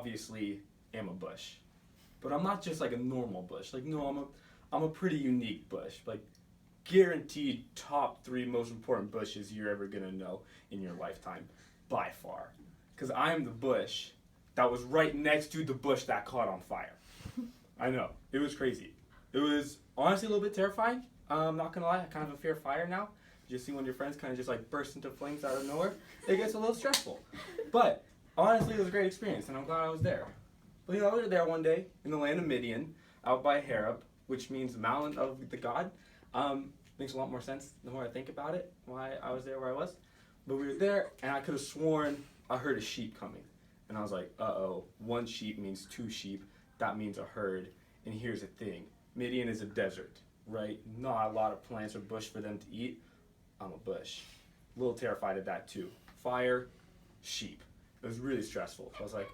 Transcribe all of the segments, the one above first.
obviously am a bush, but I'm not just like a normal bush. Like, no, I'm a pretty unique bush. Like, guaranteed top 3 most important bushes you're ever gonna know in your lifetime, by far. Because I'm the bush that was right next to the bush that caught on fire. I know, it was crazy. It was honestly a little bit terrifying. I'm not gonna lie, I kind of fear fire now. You just see when your friends kind of just like burst into flames out of nowhere, it gets a little stressful. But honestly, it was a great experience, and I'm glad I was there. But I was there one day in the land of Midian, out by Harab, which means mountain of the God. Makes a lot more sense the more I think about it, why I was there where I was. But we were there, and I could have sworn I heard a sheep coming. And I was like, uh-oh, 1 sheep means 2 sheep. That means a herd. And here's the thing. Midian is a desert, right? Not a lot of plants or bush for them to eat. I'm a bush. A little terrified of that too. Fire, sheep. It was really stressful. So I was like,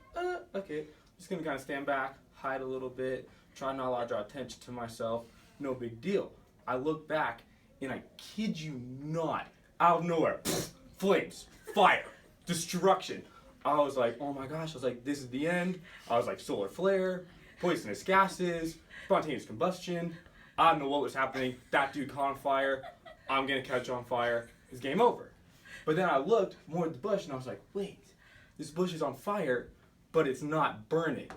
okay. I'm just going to kind of stand back, hide a little bit, try not to allow draw attention to myself. No big deal. I look back, and I kid you not, out of nowhere, flames, fire, destruction. I was like, oh my gosh, I was like, this is the end. I was like, solar flare, poisonous gases, spontaneous combustion. I don't know what was happening. That dude caught on fire. I'm gonna catch on fire. It's game over. But then I looked more at the bush, and I was like, wait, this bush is on fire, but it's not burning.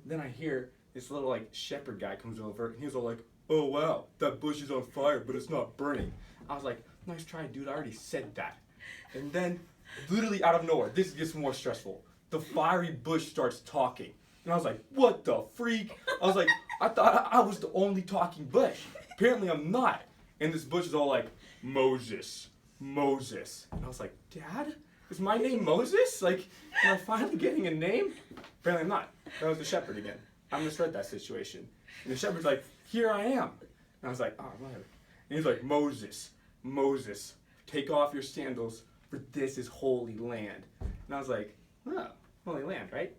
Then I hear this little like shepherd guy comes over, and he's all like, oh wow, that bush is on fire, but it's not burning. I was like, nice try, dude, I already said that. And then, literally out of nowhere, this gets more stressful. The fiery bush starts talking. And I was like, what the freak? I was like, I thought I was the only talking bush. Apparently I'm not. And this bush is all like, Moses, Moses. And I was like, Dad? Is my name Moses? Like, am I finally getting a name? Apparently I'm not. That was the shepherd again. I misread that situation. And the shepherd's like, here I am. And I was like, oh, whatever. And he's like, Moses, Moses, take off your sandals, for this is holy land. And I was like, oh, holy land, right?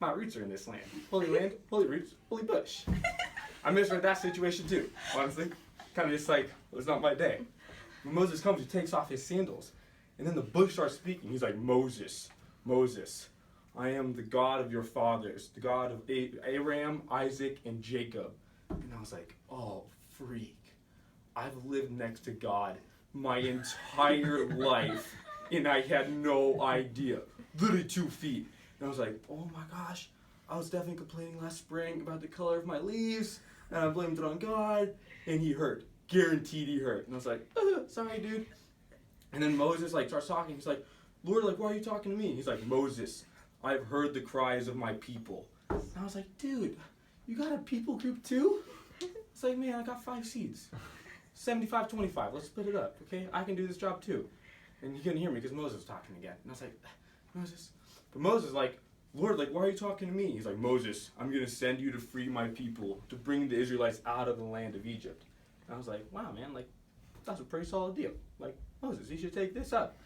My roots are in this land. Holy land, holy roots, holy bush. I misread that situation too, honestly. Kind of just like, it was not my day. When Moses comes, he takes off his sandals. And then the bush starts speaking. He's like, Moses, Moses, I am the God of your fathers, the God of Abraham, Isaac, and Jacob. And I was like, oh, freak. I've lived next to God my entire life, and I had no idea. Literally 2 feet. And I was like, oh my gosh, I was definitely complaining last spring about the color of my leaves, and I blamed it on God, and he hurt. Guaranteed he hurt. And I was like, sorry, dude. And then Moses like starts talking. He's like, Lord, like, why are you talking to me? He's like, Moses, I've heard the cries of my people. And I was like, dude, you got a people group too? It's like, man, I got 5 seeds. 75-25, let's split it up, okay? I can do this job too. And he couldn't hear me because Moses was talking again. And I was like, Moses. But Moses like, Lord, like, why are you talking to me? He's like, Moses, I'm going to send you to free my people, to bring the Israelites out of the land of Egypt. And I was like, wow, man, like, that's a pretty solid deal. Like, Moses, you should take this up.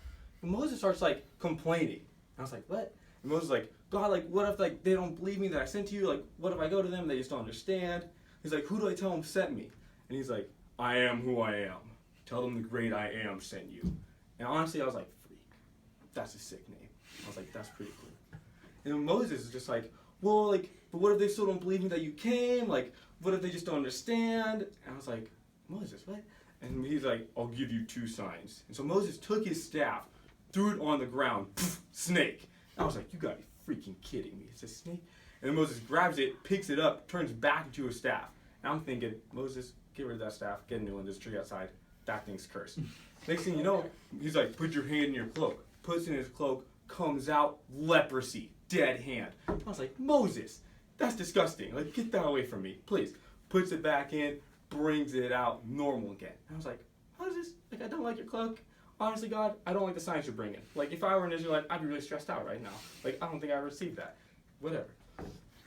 And Moses starts, like, complaining. And I was like, what? And Moses is like, God, like, what if, like, they don't believe me that I sent you? Like, what if I go to them, they just don't understand? He's like, who do I tell them sent me? And he's like, I am who I am. Tell them the great I am sent you. And honestly, I was like, freak. That's a sick name. I was like, that's pretty cool. And then Moses is just like, well, like, but what if they still don't believe me that you came? Like, what if they just don't understand? And I was like, Moses, what? And he's like, I'll give you 2 signs. And so Moses took his staff, threw it on the ground, poof, snake. And I was like, you gotta be freaking kidding me. It's a snake? And then Moses grabs it, picks it up, turns back into a staff. And I'm thinking, Moses, get rid of that staff, get a new one, there's a tree outside. That thing's cursed. Next thing you know, he's like, put your hand in your cloak. Puts in his cloak, comes out, leprosy, dead hand. I was like, Moses, that's disgusting. Like, get that away from me, please. Puts it back in, brings it out, normal again. And I was like, Moses, like, I don't like your cloak. Honestly, God, I don't like the signs you're bringing. Like, if I were an Israelite, I'd be really stressed out right now. Like, I don't think I received that. Whatever.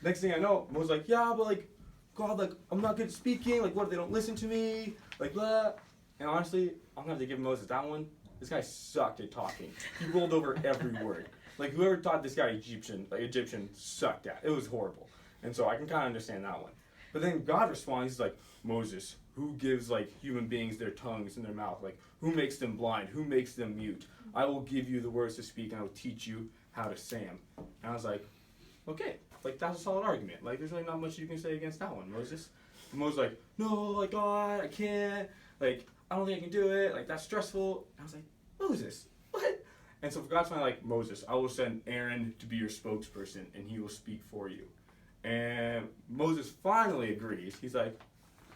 Next thing I know, Moses like, yeah, but like, God, like, I'm not good at speaking. Like, what if they don't listen to me? Like, blah. And honestly, I'm gonna have to give Moses that one. This guy sucked at talking. He rolled over every word. Like, whoever taught this guy Egyptian sucked at. It was horrible. And so I can kind of understand that one. But then God responds, he's like, Moses, who gives, like, human beings their tongues in their mouth? Like, who makes them blind? Who makes them mute? I will give you the words to speak, and I will teach you how to say them. And I was like, Okay, like that's a solid argument. Like there's really not much you can say against that one, Moses. And Moses like, no, like God, I can't. Like I don't think I can do it. Like that's stressful. And I was like, Moses, what? And so God's finally like, Moses, I will send Aaron to be your spokesperson, and he will speak for you. And Moses finally agrees. He's like,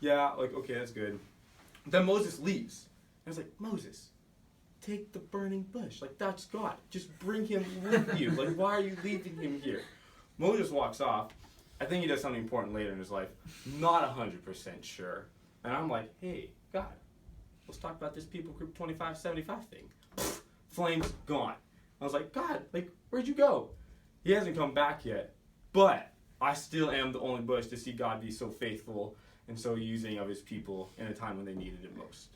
yeah, like okay, that's good. Then Moses leaves. And I was like, Moses, take the burning bush. Like that's God. Just bring him with you. Like why are you leaving him here? Moses walks off. I think he does something important later in his life. Not 100% sure. And I'm like, hey, God, let's talk about this people group 2575 thing. Pfft, flames gone. I was like, God, like, where'd you go? He hasn't come back yet. But I still am the only bush to see God be so faithful and so using of his people in a time when they needed it most.